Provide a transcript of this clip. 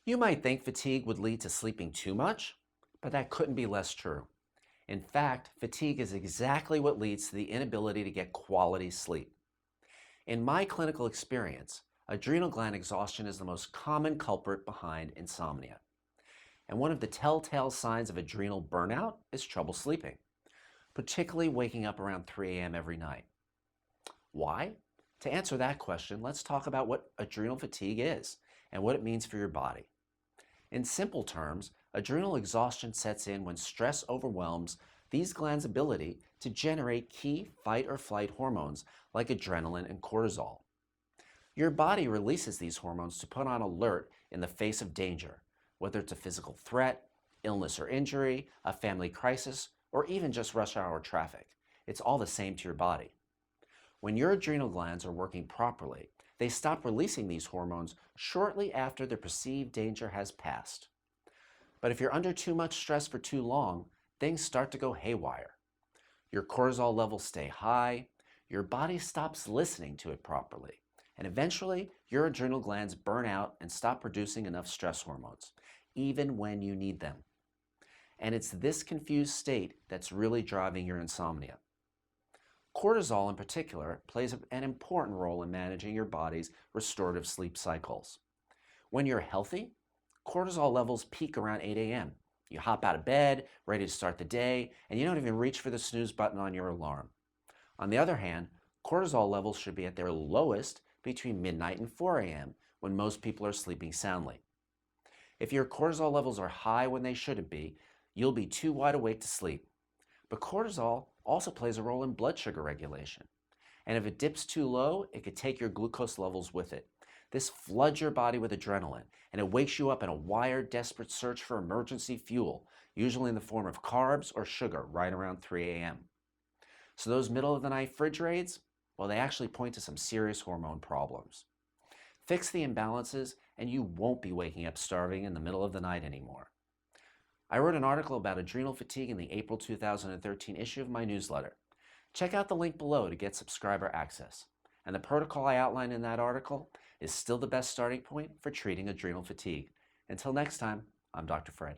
You might think fatigue would lead to sleeping too much, but that couldn't be less true. In fact, fatigue is exactly what leads to the inability to get quality sleep. In my clinical experience, adrenal gland exhaustion is the most common culprit behind insomnia. And one of the telltale signs of adrenal burnout is trouble sleeping, particularly waking up around 3 a.m. every night. Why? To answer that question, let's talk about what adrenal fatigue is and what it means for your body. In simple terms, adrenal exhaustion sets in when stress overwhelms these glands' ability to generate key fight or flight hormones like adrenaline and cortisol. Your body releases these hormones to put on alert in the face of danger, whether it's a physical threat, illness or injury, a family crisis, or even just rush hour traffic. It's all the same to your body. When your adrenal glands are working properly, they stop releasing these hormones shortly after the perceived danger has passed. But if you're under too much stress for too long, things start to go haywire. Your cortisol levels stay high, your body stops listening to it properly, and eventually your adrenal glands burn out and stop producing enough stress hormones, even when you need them. And it's this confused state that's really driving your insomnia. Cortisol in particular plays an important role in managing your body's restorative sleep cycles. When you're healthy, cortisol levels peak around 8 a.m. You hop out of bed, ready to start the day, and you don't even reach for the snooze button on your alarm. On the other hand, cortisol levels should be at their lowest between midnight and 4 a.m. when most people are sleeping soundly. If your cortisol levels are high when they shouldn't be, you'll be too wide awake to sleep. But cortisol also plays a role in blood sugar regulation. And if it dips too low, it could take your glucose levels with it. This floods your body with adrenaline, and it wakes you up in a wired, desperate search for emergency fuel, usually in the form of carbs or sugar, right around 3 a.m. So those middle of the night fridge raids, well, they actually point to some serious hormone problems. Fix the imbalances, and you won't be waking up starving in the middle of the night anymore. I wrote an article about adrenal fatigue in the April 2013 issue of my newsletter. Check out the link below to get subscriber access. And the protocol I outlined in that article is still the best starting point for treating adrenal fatigue. Until next time, I'm Dr. Fred.